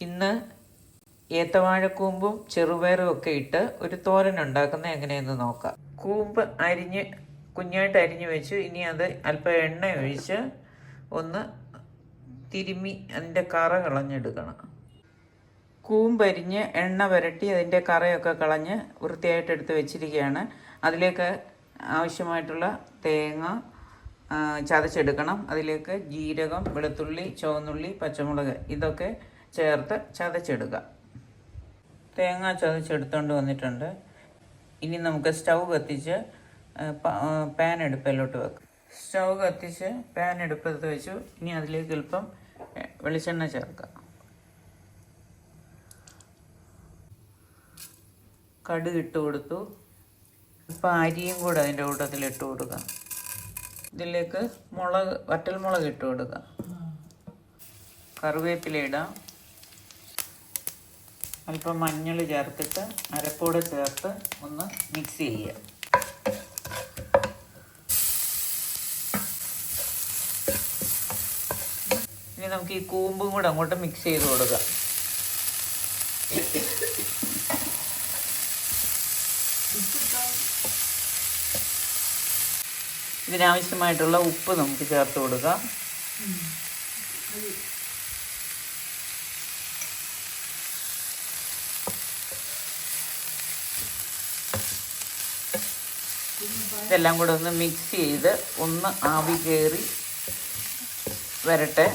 ഇന്ന് ഏത്തവാഴക്കൂമ്പും ചെറുപയറും ഒക്കെ ഇട്ട് ഒരു തോരൻ ഉണ്ടാക്കുന്നത് എങ്ങനെയെന്ന് നോക്കാം. കൂമ്പ് കുഞ്ഞായിട്ട് അരിഞ്ഞ് വെച്ചു. ഇനി അത് അല്പം എണ്ണ ഒഴിച്ച് ഒന്ന് തിരുമ്മി അതിൻ്റെ കറ കളഞ്ഞെടുക്കണം. കൂമ്പരിഞ്ഞ് എണ്ണ പുരട്ടി അതിൻ്റെ കറയൊക്കെ കളഞ്ഞ് വൃത്തിയായിട്ട് എടുത്ത് വെച്ചിരിക്കുകയാണ്. അതിലേക്ക് ആവശ്യമായിട്ടുള്ള തേങ്ങ ചതച്ചെടുക്കണം. അതിലേക്ക് ജീരകം, വെളുത്തുള്ളി, ചുവന്നുള്ളി, പച്ചമുളക് ഇതൊക്കെ ചേർത്ത് ചതച്ചെടുക്കുക. തേങ്ങ ചതച്ചെടുത്തോണ്ട് വന്നിട്ടുണ്ട്. ഇനി നമുക്ക് സ്റ്റൗ കത്തിച്ച് പാൻ അടുപ്പിലോട്ട് വെക്കാം. സ്റ്റൗ കത്തിച്ച് പാൻ അടുപ്പത്ത് വെച്ചു. ഇനി അതിലേക്ക് അല്പം വെളിച്ചെണ്ണ ചേർക്കാം. കടുക് ഇട്ട് കൊടുത്തു. ഇപ്പം അരിയും കൂടെ അതിൻ്റെ കൂട്ടത്തിൽ ഇട്ട് കൊടുക്കാം. ഇതിലേക്ക് വറ്റൽമുളക് ഇട്ട് കൊടുക്കാം. കറിവേപ്പില ഇടാം. അല്പം മഞ്ഞൾ ചേർത്തിട്ട് അരപ്പോടെ ചേർത്ത് ഒന്ന് മിക്സ് ചെയ്യുക. ഇനി നമുക്ക് ഈ കൂമ്പും കൂടെ അങ്ങോട്ട് മിക്സ് ചെയ്ത് കൊടുക്കാം. ഇതിനാവശ്യമായിട്ടുള്ള ഉപ്പ് നമുക്ക് ചേർത്ത് കൊടുക്കാം. ഇതെല്ലാം കൂടെ ഒന്ന് മിക്സ് ചെയ്ത് ഒന്ന് ആവി കയറി വരട്ടെ.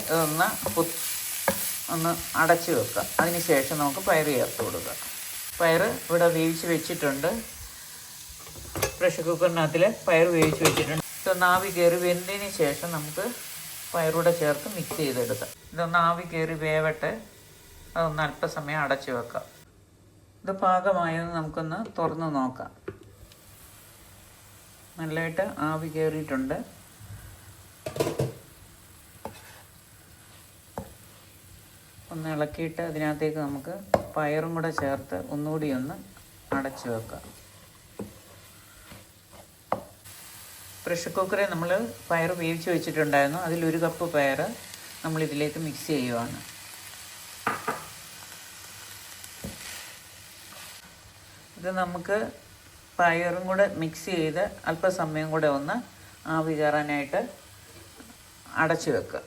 ഒന്ന് അടച്ചു വെക്കാം. അതിന് ശേഷം നമുക്ക് പയർ ചേർത്ത് കൊടുക്കാം. പയർ ഇവിടെ വേവിച്ച് വെച്ചിട്ടുണ്ട്. പ്രഷർ കുക്കറിനകത്തിൽ പയർ വേവിച്ച് വെച്ചിട്ടുണ്ട്. ഇതൊന്ന് ആവി കയറി വെന്തതിന് ശേഷം നമുക്ക് പയറൂടെ ചേർത്ത് മിക്സ് ചെയ്തെടുക്കാം. ഇതൊന്ന് ആവി കയറി വേവട്ടെ. അതൊന്ന് അല്പസമയം അടച്ചു വെക്കാം. ഇത് പാകമായെന്ന് നമുക്കൊന്ന് തുറന്ന് നോക്കാം. നല്ലതായിട്ട് ആവി കയറിയിട്ടുണ്ട്. ഒന്ന് ഇളക്കിയിട്ട് അതിനകത്തേക്ക് നമുക്ക് പയറും കൂടെ ചേർത്ത് ഒന്നുകൂടി ഒന്ന് അടച്ചു വെക്കാം. പ്രഷർ കുക്കറിൽ നമ്മൾ പയർ വേവിച്ച് വെച്ചിട്ടുണ്ടായിരുന്നു. അതിലൊരു കപ്പ് പയർ നമ്മളിതിലേക്ക് മിക്സ് ചെയ്യുവാണ്. ഇത് നമുക്ക് പയറും കൂടെ മിക്സ് ചെയ്ത് അല്പസമയം കൂടെ ഒന്ന് ആവി കയറാനായിട്ട് അടച്ചു വെക്കുക.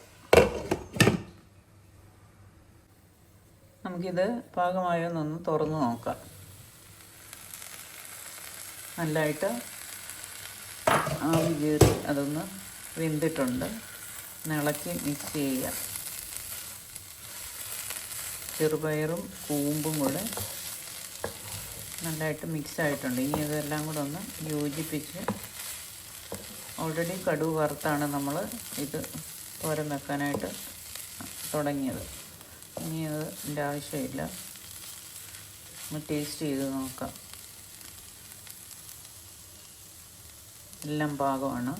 നമുക്കിത് പാകമായൊന്നൊന്ന് തുറന്ന് നോക്കാം. നല്ലതായിട്ട് ആവി കയറി അതൊന്ന് വെന്തിട്ടുണ്ട്. ഇളക്കി മിക്സ് ചെയ്യുക. ചെറുപയറും കൂമ്പും കൂടെ നല്ലതായിട്ട് മിക്സ് ആയിട്ടുണ്ട്. ഇനി ഇതെല്ലാം കൂടെ ഒന്ന് യോജിപ്പിച്ച്, ഓൾറെഡി കടുക് വറുത്താണ് നമ്മൾ ഇത് തോരൻ വെക്കാനായിട്ട് തുടങ്ങിയത്. ഇനി അതിൻ്റെ ആവശ്യമില്ല. ഒന്ന് ടേസ്റ്റ് ചെയ്ത് നോക്കാം. എല്ലാം പാകമാണ്.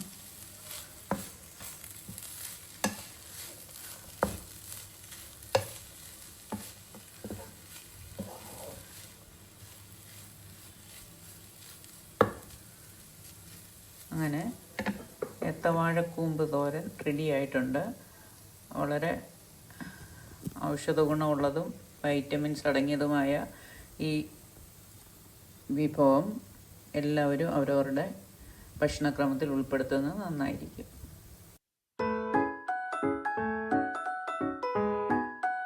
അങ്ങനെ ഏത്തവാഴക്കൂമ്പ് തോരൻ റെഡി ആയിട്ടുണ്ട്. വളരെ ഔഷധ ഗുണമുള്ളതും വൈറ്റമിൻസ് അടങ്ങിയതുമായ ഈ വിഭവം എല്ലാവരും അവരവരുടെ ഭക്ഷണക്രമത്തിൽ ഉൾപ്പെടുത്തുന്നത് നന്നായിരിക്കും.